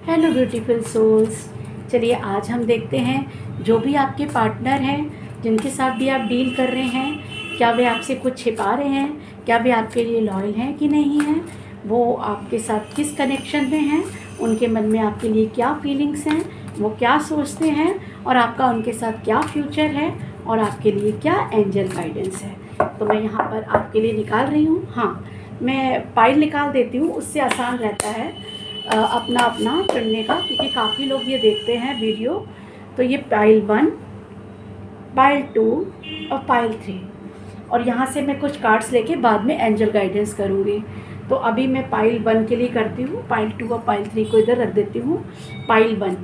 Hello beautiful souls. चलिए आज हम देखते हैं जो भी आपके पार्टनर हैं, जिनके साथ भी आप डील कर रहे हैं, क्या वे आपसे कुछ छिपा रहे हैं, क्या वे आपके लिए लॉयल हैं कि नहीं हैं, वो आपके साथ किस कनेक्शन में हैं, उनके मन में आपके लिए क्या फीलिंग्स हैं, वो क्या सोचते हैं और आपका उनके साथ क्या फ्यूचर है और आपके लिए क्या एंजल गाइडेंस है। तो मैं यहाँ पर आपके लिए निकाल रही हूँ। हाँ, मैं पाइल निकाल देती हूँ, उससे आसान रहता है अपना अपना चुनने का, क्योंकि काफ़ी लोग ये देखते हैं वीडियो। तो ये पाइल 1, पाइल 2 और पाइल 3, और यहाँ से मैं कुछ कार्ड्स लेके बाद में एंजल गाइडेंस करूँगी। तो अभी मैं पाइल 1 के लिए करती हूँ, पाइल 2 और पाइल 3 को इधर रख देती हूँ। पाइल 1,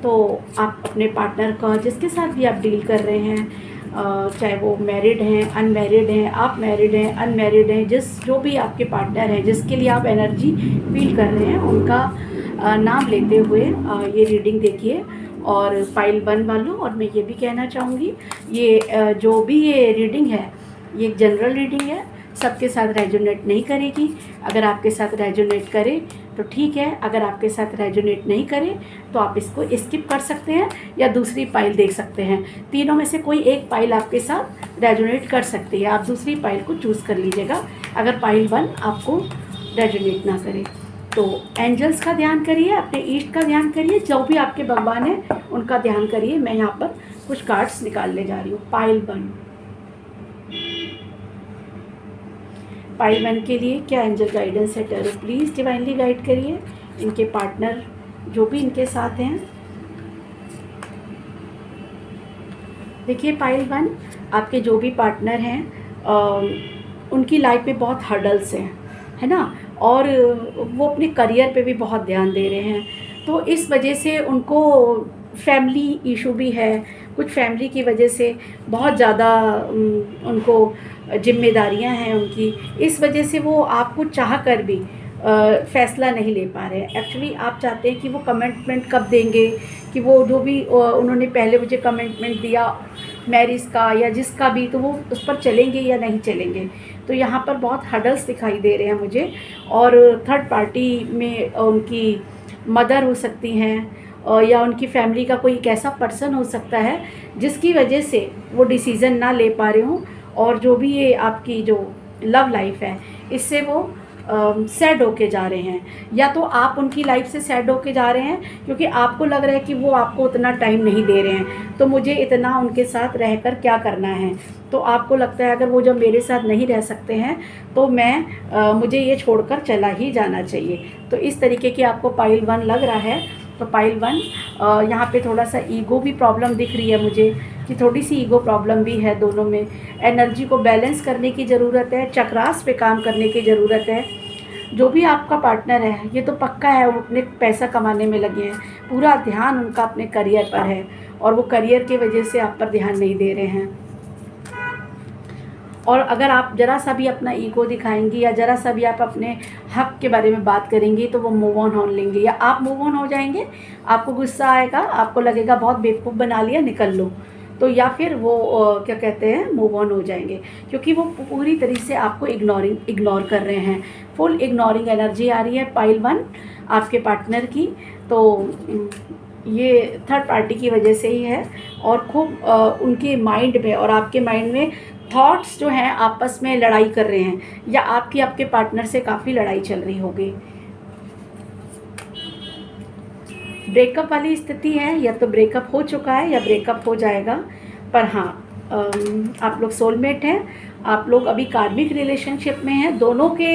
तो आप अपने पार्टनर का, जिसके साथ भी आप डील कर रहे हैं, चाहे वो मैरिड हैं, अनमैरिड हैं, आप मैरिड हैं, अनमैरिड हैं, जो भी आपके पार्टनर हैं, जिसके लिए आप एनर्जी फील कर रहे हैं, उनका नाम लेते हुए ये रीडिंग देखिए। और पाइल 1 वालों, और मैं ये भी कहना चाहूँगी, ये जो भी ये रीडिंग है, ये एक जनरल रीडिंग है, सबके साथ रेजोनेट नहीं करेगी। अगर आपके साथ रेजोनेट करे तो ठीक है, अगर आपके साथ रेजोनेट नहीं करे तो आप इसको स्किप कर सकते हैं या दूसरी पाइल देख सकते हैं। तीनों में से कोई एक पाइल आपके साथ रेजोनेट कर सकती है, आप दूसरी पाइल को चूज़ कर लीजिएगा अगर पाइल 1 आपको रेजोनेट ना करे। तो एंजल्स का ध्यान करिए, अपने ईस्ट का ध्यान करिए, जो भी आपके भगवान हैं उनका ध्यान करिए। मैं यहाँ पर कुछ कार्ड्स निकालने जा रही हूँ। पाइल 1, पाइल 1 के लिए क्या एंजल गाइडेंस है? टैरो प्लीज़ डिवाइनली गाइड करिए इनके पार्टनर जो भी इनके साथ हैं। देखिए पाइल 1, आपके जो भी पार्टनर हैं उनकी लाइफ में बहुत हर्डल्स हैं, है ना, और वो अपने करियर पे भी बहुत ध्यान दे रहे हैं। तो इस वजह से उनको फैमिली इशू भी है, कुछ फैमिली की वजह से बहुत ज़्यादा उनको जिम्मेदारियां हैं उनकी। इस वजह से वो आपको चाह कर भी फ़ैसला नहीं ले पा रहे हैं। एक्चुअली आप चाहते हैं कि वो कमिटमेंट कब देंगे, कि वो जो भी उन्होंने पहले मुझे कमिटमेंट दिया मैरिज का या जिसका भी, तो वो उस पर चलेंगे या नहीं चलेंगे। तो यहाँ पर बहुत हर्डल्स दिखाई दे रहे हैं मुझे। और थर्ड पार्टी में उनकी मदर हो सकती हैं या उनकी फैमिली का कोई एक ऐसा पर्सन हो सकता है जिसकी वजह से वो डिसीज़न ना ले पा रहे हों। और जो भी ये आपकी जो लव लाइफ है, इससे वो सैड होके जा रहे हैं, या तो आप उनकी लाइफ से सैड होके जा रहे हैं क्योंकि आपको लग रहा है कि वो आपको उतना टाइम नहीं दे रहे हैं, तो मुझे इतना उनके साथ रहकर क्या करना है। तो आपको लगता है अगर वो जब मेरे साथ नहीं रह सकते हैं तो मुझे ये छोड़कर चला ही जाना चाहिए। तो इस तरीके की आपको पाइल 1 लग रहा है। तो पाइल 1 यहाँ पे थोड़ा सा ईगो भी प्रॉब्लम दिख रही है मुझे, कि थोड़ी सी ईगो प्रॉब्लम भी है दोनों में। एनर्जी को बैलेंस करने की ज़रूरत है, चक्रास पे काम करने की ज़रूरत है। जो भी आपका पार्टनर है, ये तो पक्का है वो अपने पैसा कमाने में लगे हैं, पूरा ध्यान उनका अपने करियर पर है, और वो करियर की वजह से आप पर ध्यान नहीं दे रहे हैं। और अगर आप ज़रा सा भी अपना ईगो दिखाएंगी या ज़रा सा भी आप अपने हक के बारे में बात करेंगी तो वो मूव ऑन हो लेंगे, या आप मूव ऑन हो जाएंगे, आपको गुस्सा आएगा, आपको लगेगा बहुत बेवकूफ़ बना लिया, निकल लो। तो या फिर वो क्या कहते हैं, मूव ऑन हो जाएंगे, क्योंकि वो पूरी तरीके से आपको इग्नोर कर रहे हैं। फुल इग्नोरिंग एनर्जी आ रही है पाइल 1 आपके पार्टनर की। तो ये थर्ड पार्टी की वजह से ही है, और खूब उनके माइंड में और आपके माइंड में थॉट्स जो हैं आपस में लड़ाई कर रहे हैं, या आपकी आपके पार्टनर से काफ़ी लड़ाई चल रही होगी। ब्रेकअप वाली स्थिति है, या तो ब्रेकअप हो चुका है या ब्रेकअप हो जाएगा। पर हाँ, आप लोग सोलमेट हैं, आप लोग अभी कार्मिक रिलेशनशिप में हैं। दोनों के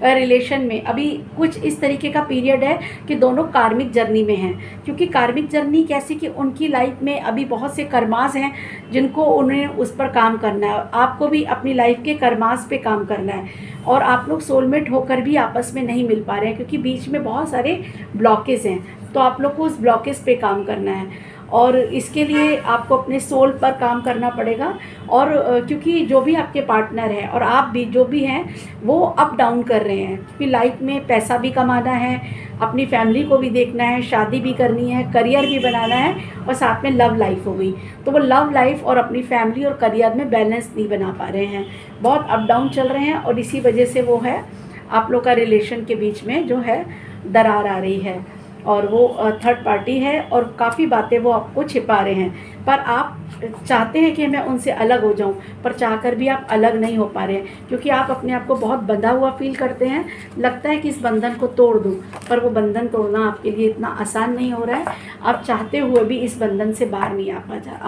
रिलेशन में अभी कुछ इस तरीके का पीरियड है कि दोनों कार्मिक जर्नी में हैं। क्योंकि कार्मिक जर्नी कैसी, कि उनकी लाइफ में अभी बहुत से कर्मास हैं जिनको उन्हें उस पर काम करना है, आपको भी अपनी लाइफ के कर्मास पे काम करना है। और आप लोग सोलमेट होकर भी आपस में नहीं मिल पा रहे हैं क्योंकि बीच में बहुत सारे ब्लॉकेज हैं। तो आप लोग को उस ब्लॉकेज पे काम करना है, और इसके लिए आपको अपने सोल पर काम करना पड़ेगा। और क्योंकि जो भी आपके पार्टनर हैं और आप भी जो भी हैं, वो अप डाउन कर रहे हैं, क्योंकि लाइफ में पैसा भी कमाना है, अपनी फैमिली को भी देखना है, शादी भी करनी है, करियर भी बनाना है, और साथ में लव लाइफ हो गई। तो वो लव लाइफ और अपनी फैमिली और करियर में बैलेंस नहीं बना पा रहे हैं, बहुत अप डाउन चल रहे हैं। और इसी वजह से वो है आप लोग का रिलेशन के बीच में जो है दरार आ रही है। और वो थर्ड पार्टी है और काफ़ी बातें वो आपको छिपा रहे हैं, पर आप चाहते हैं कि मैं उनसे अलग हो जाऊं, पर चाहकर भी आप अलग नहीं हो पा रहे हैं, क्योंकि आप अपने आप को बहुत बंधा हुआ फील करते हैं। लगता है कि इस बंधन को तोड़ दूं, पर वो बंधन तोड़ना आपके लिए इतना आसान नहीं हो रहा है। आप चाहते हुए भी इस बंधन से बाहर नहीं आ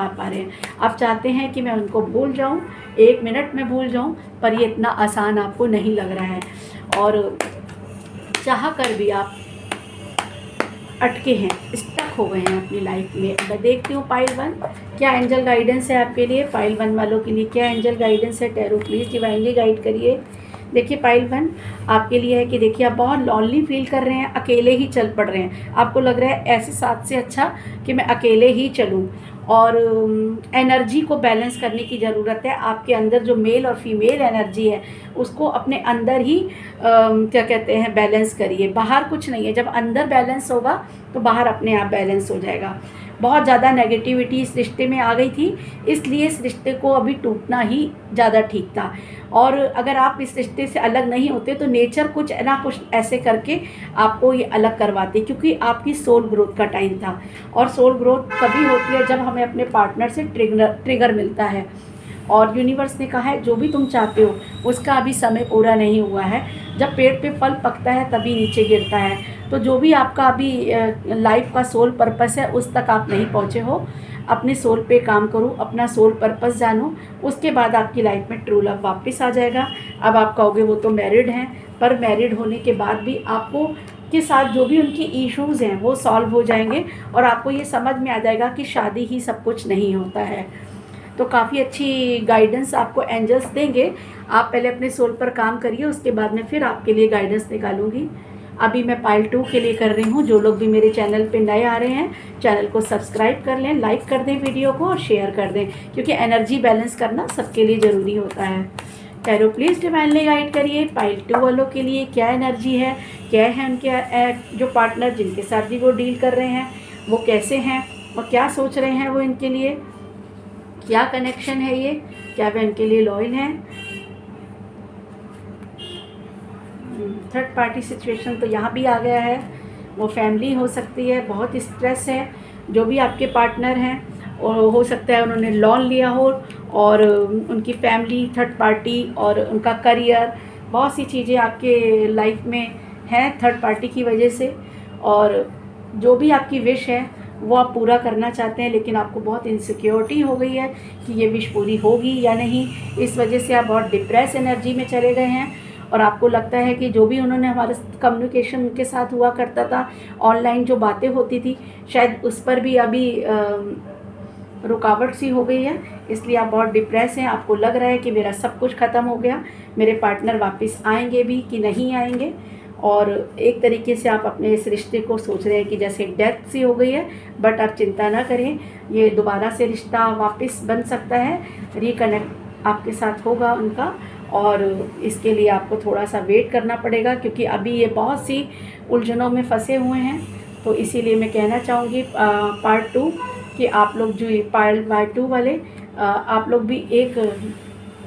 पा रहे हैं। आप चाहते हैं कि मैं उनको भूल जाऊं, 1 मिनट में भूल जाऊं, पर ये इतना आसान आपको नहीं लग रहा है और चाह कर भी आप अटके हैं, स्टक हो गए हैं अपनी लाइफ में। मैं देखती हूँ पाइल 1 क्या एंजल गाइडेंस है आपके लिए। पाइल 1 वालों के लिए क्या एंजल गाइडेंस है। टैरो प्लीज़ डिवाइनली गाइड करिए। देखिए पाइल 1 आपके लिए है कि देखिए आप बहुत लॉनली फील कर रहे हैं, अकेले ही चल पड़ रहे हैं। आपको लग रहा है ऐसे साथ से अच्छा कि मैं अकेले ही चलूँ, और एनर्जी को बैलेंस करने की ज़रूरत है। आपके अंदर जो मेल और फीमेल एनर्जी है उसको अपने अंदर ही क्या कहते हैं बैलेंस करिए, बाहर कुछ नहीं है। जब अंदर बैलेंस होगा तो बाहर अपने आप बैलेंस हो जाएगा। बहुत ज़्यादा नेगेटिविटी इस रिश्ते में आ गई थी, इसलिए इस रिश्ते को अभी टूटना ही ज़्यादा ठीक था। और अगर आप इस रिश्ते से अलग नहीं होते तो नेचर कुछ ना कुछ ऐसे करके आपको ये अलग करवाते, क्योंकि आपकी सोल ग्रोथ का टाइम था। और सोल ग्रोथ तभी होती है जब हमें अपने पार्टनर से ट्रिगर मिलता है। और यूनिवर्स ने कहा है जो भी तुम चाहते हो उसका अभी समय पूरा नहीं हुआ है। जब पेड़ पे फल पकता है तभी नीचे गिरता है। तो जो भी आपका अभी लाइफ का सोल पर्पस है उस तक आप नहीं पहुँचे हो। अपने सोल पे काम करो, अपना सोल पर्पस जानो, उसके बाद आपकी लाइफ में ट्रू लव वापस आ जाएगा। अब आप कहोगे वो तो मैरिड हैं, पर मैरिड होने के बाद भी आपको के साथ जो भी उनकी इश्यूज़ हैं वो सॉल्व हो जाएंगे और आपको ये समझ में आ जाएगा कि शादी ही सब कुछ नहीं होता है। तो काफ़ी अच्छी गाइडेंस आपको एंजल्स देंगे। आप पहले अपने सोल पर काम करिए, उसके बाद में फिर आपके लिए गाइडेंस निकालूंगी। अभी मैं पाइल 2 के लिए कर रही हूँ। जो लोग भी मेरे चैनल पे नए आ रहे हैं चैनल को सब्सक्राइब कर लें, लाइक कर दें वीडियो को और शेयर कर दें, क्योंकि एनर्जी बैलेंस करना सबके लिए ज़रूरी होता है। टैरो प्लीज़ डिवाइनली गाइड करिए पाइल 2 वालों के लिए क्या एनर्जी है, क्या है उनके जो पार्टनर जिनके साथ भी वो डील कर रहे हैं वो कैसे हैं और क्या सोच रहे हैं वो इनके लिए, क्या कनेक्शन है ये, क्या वे इनके लिए लॉयल हैं। थर्ड पार्टी सिचुएशन तो यहाँ भी आ गया है। वो फैमिली हो सकती है, बहुत स्ट्रेस है। जो भी आपके पार्टनर हैं और हो सकता है उन्होंने लोन लिया हो और उनकी फैमिली, थर्ड पार्टी और उनका करियर, बहुत सी चीज़ें आपके लाइफ में हैं थर्ड पार्टी की वजह से। और जो भी आपकी विश है वो आप पूरा करना चाहते हैं, लेकिन आपको बहुत इनसिक्योरिटी हो गई है कि ये विश पूरी होगी या नहीं। इस वजह से आप बहुत डिप्रेस एनर्जी में चले गए हैं और आपको लगता है कि जो भी उन्होंने हमारे कम्युनिकेशन के साथ हुआ करता था, ऑनलाइन जो बातें होती थी, शायद उस पर भी अभी रुकावट सी हो गई है। इसलिए आप बहुत डिप्रेस हैं। आपको लग रहा है कि मेरा सब कुछ ख़त्म हो गया, मेरे पार्टनर वापस आएंगे भी कि नहीं आएंगे। और एक तरीके से आप अपने इस रिश्ते को सोच रहे हैं कि जैसे डेथ सी हो गई है, बट आप चिंता ना करें, ये दोबारा से रिश्ता वापस बन सकता है, रिकनेक्ट आपके साथ होगा उनका। और इसके लिए आपको थोड़ा सा वेट करना पड़ेगा, क्योंकि अभी ये बहुत सी उलझनों में फंसे हुए हैं। तो इसीलिए मैं कहना चाहूँगी पार्ट 2 कि आप लोग जो पार्ट 2 वाले आप लोग भी एक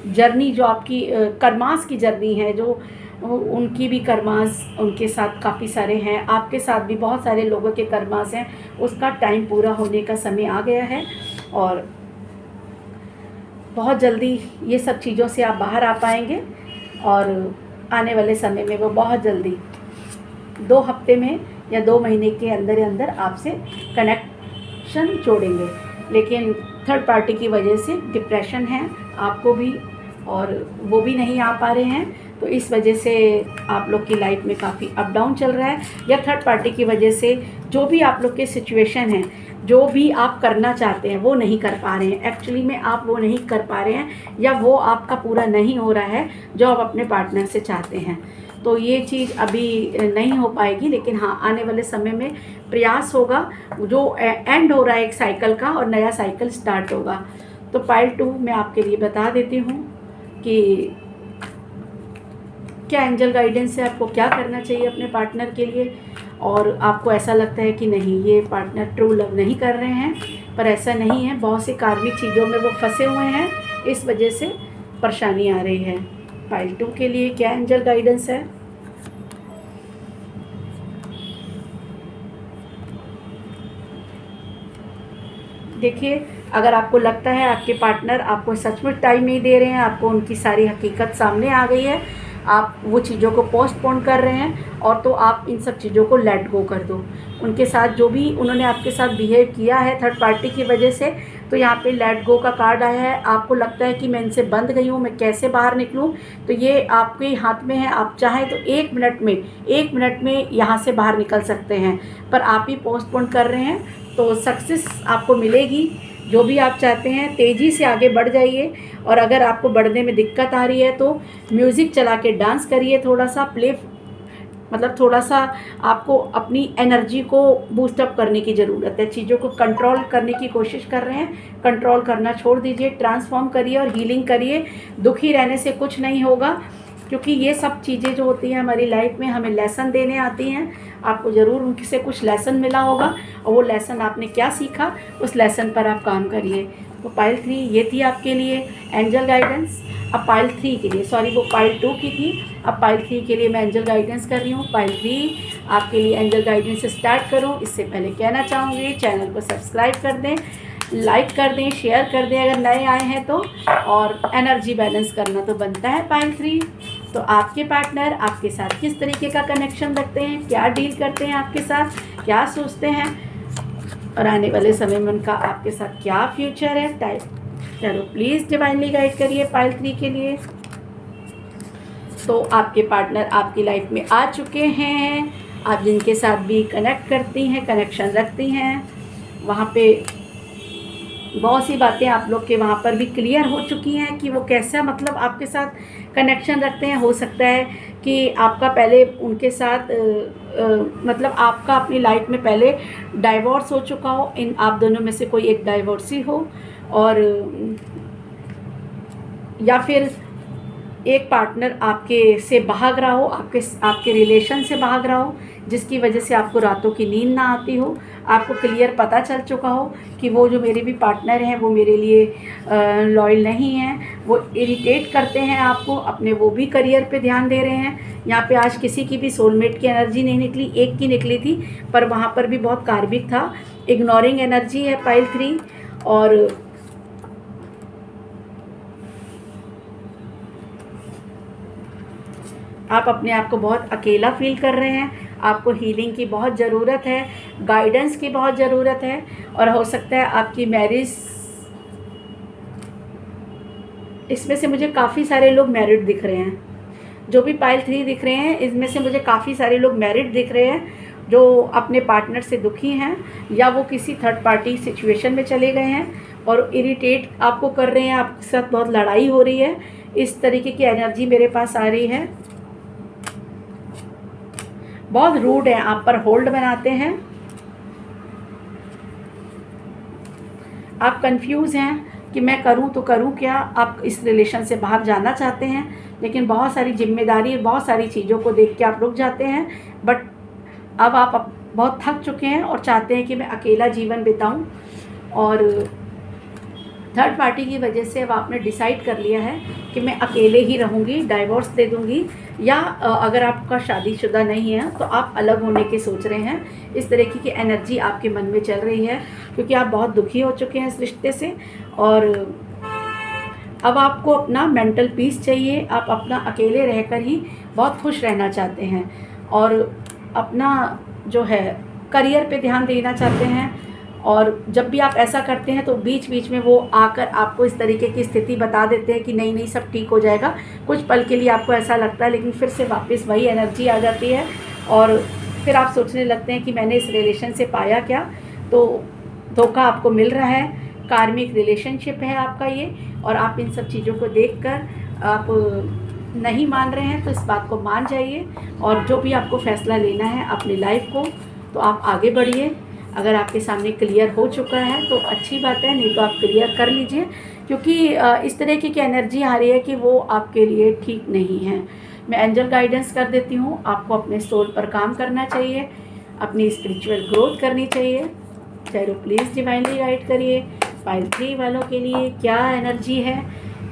जर्नी जो आपकी कर्मास की जर्नी है, जो उनकी भी कर्मास उनके साथ काफ़ी सारे हैं, आपके साथ भी बहुत सारे लोगों के कर्मास हैं, उसका टाइम पूरा होने का समय आ गया है। और बहुत जल्दी ये सब चीज़ों से आप बाहर आ पाएंगे और आने वाले समय में वो बहुत जल्दी 2 हफ्ते में या 2 महीने के अंदर अंदर आपसे कनेक्शन जोड़ेंगे। लेकिन थर्ड पार्टी की वजह से डिप्रेशन है आपको भी और वो भी नहीं आ पा रहे हैं, तो इस वजह से आप लोग की लाइफ में काफ़ी अप डाउन चल रहा है। या थर्ड पार्टी की वजह से जो भी आप लोग के सिचुएशन हैं, जो भी आप करना चाहते हैं वो नहीं कर पा रहे हैं, एक्चुअली में आप वो नहीं कर पा रहे हैं या वो आपका पूरा नहीं हो रहा है जो आप अपने पार्टनर से चाहते हैं। तो ये चीज़ अभी नहीं हो पाएगी, लेकिन हाँ आने वाले समय में प्रयास होगा। जो एंड हो रहा है एक साइकिल का और नया साइकिल स्टार्ट होगा। तो पाइल 2 मैं आपके लिए बता देती हूँ कि क्या एंजल गाइडेंस है, आपको क्या करना चाहिए अपने पार्टनर के लिए। और आपको ऐसा लगता है कि नहीं ये पार्टनर ट्रू लव नहीं कर रहे हैं, पर ऐसा नहीं है, बहुत सी कार्मिक चीज़ों में वो फंसे हुए हैं, इस वजह से परेशानी आ रही है। पाइल 2 के लिए क्या एंजल गाइडेंस है। देखिए, अगर आपको लगता है आपके पार्टनर आपको सचमुच टाइम नहीं दे रहे हैं, आपको उनकी सारी हकीकत सामने आ गई है, आप वो चीज़ों को पोस्टपोन कर रहे हैं, और तो आप इन सब चीज़ों को लेट गो कर दो। उनके साथ जो भी उन्होंने आपके साथ बिहेव किया है थर्ड पार्टी की वजह से, तो यहाँ पे लेट गो का कार्ड आया है। आपको लगता है कि मैं इनसे बंध गई हूँ, मैं कैसे बाहर निकलूँ, तो ये आपके हाथ में है। आप चाहें तो 1 मिनट में यहाँ से बाहर निकल सकते हैं, पर आप ही पोस्टपोन कर रहे हैं। तो सक्सेस आपको मिलेगी। जो भी आप चाहते हैं, तेज़ी से आगे बढ़ जाइए। और अगर आपको बढ़ने में दिक्कत आ रही है तो म्यूज़िक चला के डांस करिए, थोड़ा सा मतलब थोड़ा सा आपको अपनी एनर्जी को बूस्ट अप करने की ज़रूरत है। चीज़ों को कंट्रोल करने की कोशिश कर रहे हैं, कंट्रोल करना छोड़ दीजिए, ट्रांसफॉर्म करिए और हीलिंग करिए। दुखी रहने से कुछ नहीं होगा, क्योंकि ये सब चीज़ें जो होती हैं हमारी लाइफ में हमें लेसन देने आती हैं। आपको ज़रूर उनसे कुछ लेसन मिला होगा, और वो लेसन आपने क्या सीखा, उस लेसन पर आप काम करिए। तो पाइल 3 ये थी आपके लिए एंजल गाइडेंस। अब पाइल 3 के लिए, सॉरी वो पाइल 2 की थी, अब पाइल 3 के लिए मैं एंजल गाइडेंस कर रही हूँ। पाइल 3 आपके लिए एंजल गाइडेंस से स्टार्ट करूँ इससे पहले कहना चाहूँगी, चैनल को सब्सक्राइब कर दें, लाइक कर दें, शेयर कर दें अगर नए आए हैं तो, और एनर्जी बैलेंस करना तो बनता है पाइल 3। तो आपके पार्टनर आपके साथ किस तरीके का कनेक्शन रखते हैं, क्या डील करते हैं आपके साथ, क्या सोचते हैं, और आने वाले समय में उनका आपके साथ क्या फ्यूचर है। टाइप चलो प्लीज़ डिवाइनली गाइड करिए पाइल 3 के लिए। तो आपके पार्टनर आपकी लाइफ में आ चुके हैं, आप जिनके साथ भी कनेक्ट करती हैं, कनेक्शन रखती हैं, वहाँ पे बहुत सी बातें आप लोग के वहाँ पर भी क्लियर हो चुकी हैं कि वो कैसा मतलब आपके साथ कनेक्शन रखते हैं। हो सकता है कि आपका पहले उनके साथ मतलब आपका अपनी लाइफ में पहले डाइवोर्स हो चुका हो, इन आप दोनों में से कोई एक डाइवोर्सी हो, और या फिर एक पार्टनर आपके से भाग रहा हो, आपके रिलेशन से भाग रहा हो, जिसकी वजह से आपको रातों की नींद ना आती हो। आपको क्लियर पता चल चुका हो कि वो जो मेरे भी पार्टनर हैं वो मेरे लिए लॉयल नहीं हैं, वो इरिटेट करते हैं आपको अपने, वो भी करियर पे ध्यान दे रहे हैं। यहाँ पे आज किसी की भी सोलमेट की एनर्जी नहीं निकली, एक की निकली थी, पर वहाँ पर भी बहुत कार्मिक था। इग्नोरिंग एनर्जी है पाइल 3, और आप अपने आप को बहुत अकेला फील कर रहे हैं। आपको हीलिंग की बहुत ज़रूरत है, गाइडेंस की बहुत ज़रूरत है, और हो सकता है आपकी मैरिज, इसमें से मुझे काफ़ी सारे लोग मैरिड दिख रहे हैं। जो भी पाइल 3 दिख रहे हैं इसमें से मुझे काफ़ी सारे लोग मैरिड दिख रहे हैं, जो अपने पार्टनर से दुखी हैं, या वो किसी थर्ड पार्टी सिचुएशन में चले गए हैं और इरिटेट आपको कर रहे हैं, आपके साथ बहुत लड़ाई हो रही है। इस तरीके की एनर्जी मेरे पास आ रही है। बहुत रूड है, आप पर होल्ड बनाते हैं, आप कंफ्यूज हैं कि मैं करूं तो करूं क्या। आप इस रिलेशन से बाहर जाना चाहते हैं, लेकिन बहुत सारी जिम्मेदारी, बहुत सारी चीज़ों को देख के आप रुक जाते हैं। बट अब आप बहुत थक चुके हैं और चाहते हैं कि मैं अकेला जीवन बिताऊं, और थर्ड पार्टी की वजह से अब आपने डिसाइड कर लिया है कि मैं अकेले ही रहूँगी, डाइवोर्स दे दूँगी, या अगर आपका शादीशुदा नहीं है तो आप अलग होने के सोच रहे हैं। इस तरीके की एनर्जी आपके मन में चल रही है, क्योंकि आप बहुत दुखी हो चुके हैं इस रिश्ते से, और अब आपको अपना मेंटल पीस चाहिए। आप अपना अकेले रहकर ही बहुत खुश रहना चाहते हैं, और अपना जो है करियर पे ध्यान देना चाहते हैं। और जब भी आप ऐसा करते हैं तो बीच बीच में वो आकर आपको इस तरीके की स्थिति बता देते हैं कि नहीं नहीं सब ठीक हो जाएगा। कुछ पल के लिए आपको ऐसा लगता है, लेकिन फिर से वापस वही एनर्जी आ जाती है, और फिर आप सोचने लगते हैं कि मैंने इस रिलेशन से पाया क्या। तो धोखा आपको मिल रहा है, कार्मिक रिलेशनशिप है आपका ये, और आप इन सब चीज़ों को देखकर आप नहीं मान रहे हैं। तो इस बात को मान जाइए, और जो भी आपको फ़ैसला लेना है अपनी लाइफ को, तो आप आगे बढ़िए। अगर आपके सामने क्लियर हो चुका है तो अच्छी बात है, नहीं तो आप क्लियर कर लीजिए, क्योंकि इस तरह की एनर्जी आ रही है कि वो आपके लिए ठीक नहीं है। मैं एंजल गाइडेंस कर देती हूँ। आपको अपने सोल पर काम करना चाहिए, अपनी स्पिरिचुअल ग्रोथ करनी चाहिए। चलो प्लीज़ डिवाइनली गाइड करिए पाइल 3 वालों के लिए क्या एनर्जी है,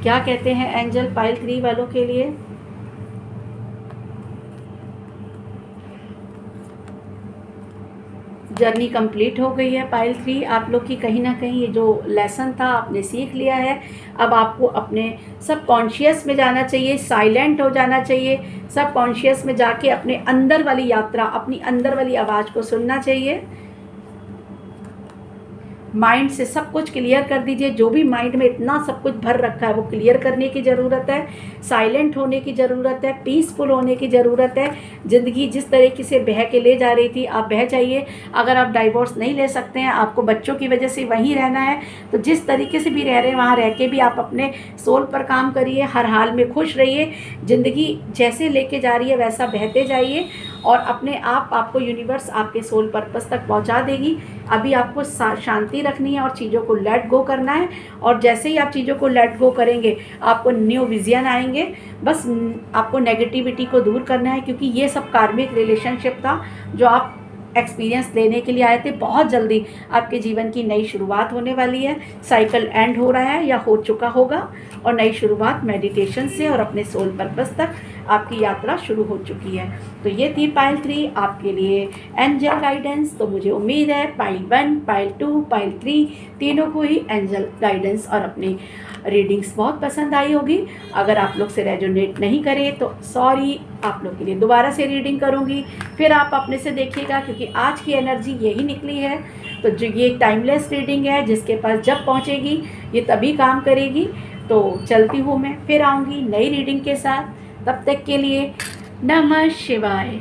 क्या कहते हैं एंजल पाइल 3 वालों के लिए। जर्नी कंप्लीट हो गई है। पाइल 3 आप लोग की कहीं ना कहीं ये जो लेसन था आपने सीख लिया है। अब आपको अपने सब कॉन्शियस में जाना चाहिए, साइलेंट हो जाना चाहिए। सब कॉन्शियस में जाके अपने अंदर वाली यात्रा, अपनी अंदर वाली आवाज़ को सुनना चाहिए। माइंड से सब कुछ क्लियर कर दीजिए। जो भी माइंड में इतना सब कुछ भर रखा है वो क्लियर करने की ज़रूरत है। साइलेंट होने की ज़रूरत है, पीसफुल होने की ज़रूरत है। ज़िंदगी जिस तरीके से बह के ले जा रही थी आप बह जाइए। अगर आप डाइवोर्स नहीं ले सकते हैं, आपको बच्चों की वजह से वहीं रहना है, तो जिस तरीके से भी रह रहे हैं वहाँ रह के भी आप अपने सोल पर काम करिए। हर हाल में खुश रहिए। ज़िंदगी जैसे लेके जा रही है वैसा बहते जाइए और अपने आप आपको यूनिवर्स आपके सोल पर्पस तक पहुंचा देगी। अभी आपको शांति रखनी है और चीज़ों को लेट गो करना है। और जैसे ही आप चीज़ों को लेट गो करेंगे आपको न्यू विजन आएंगे। बस आपको नेगेटिविटी को दूर करना है, क्योंकि ये सब कार्मिक रिलेशनशिप था जो आप एक्सपीरियंस लेने के लिए आए थे। बहुत जल्दी आपके जीवन की नई शुरुआत होने वाली है। साइकिल एंड हो रहा है या हो चुका होगा और नई शुरुआत मेडिटेशन से और अपने सोल पर्पस तक आपकी यात्रा शुरू हो चुकी है। तो ये थी पाइल 3 आपके लिए एंजल गाइडेंस। तो मुझे उम्मीद है पाइल 1, पाइल 2, पाइल 3 तीनों को ही एंजल गाइडेंस और अपनी रीडिंग्स बहुत पसंद आई होगी। अगर आप लोग से रेजोनेट नहीं करे तो सॉरी, आप लोग के लिए दोबारा से रीडिंग करूँगी, फिर आप अपने से देखिएगा, क्योंकि आज की एनर्जी यही निकली है। तो जो ये टाइमलेस रीडिंग है, जिसके पास जब पहुँचेगी ये तभी काम करेगी। तो चलती हूँ, मैं फिर आऊँगी नई रीडिंग के साथ। तब तक के लिए नमः शिवाय।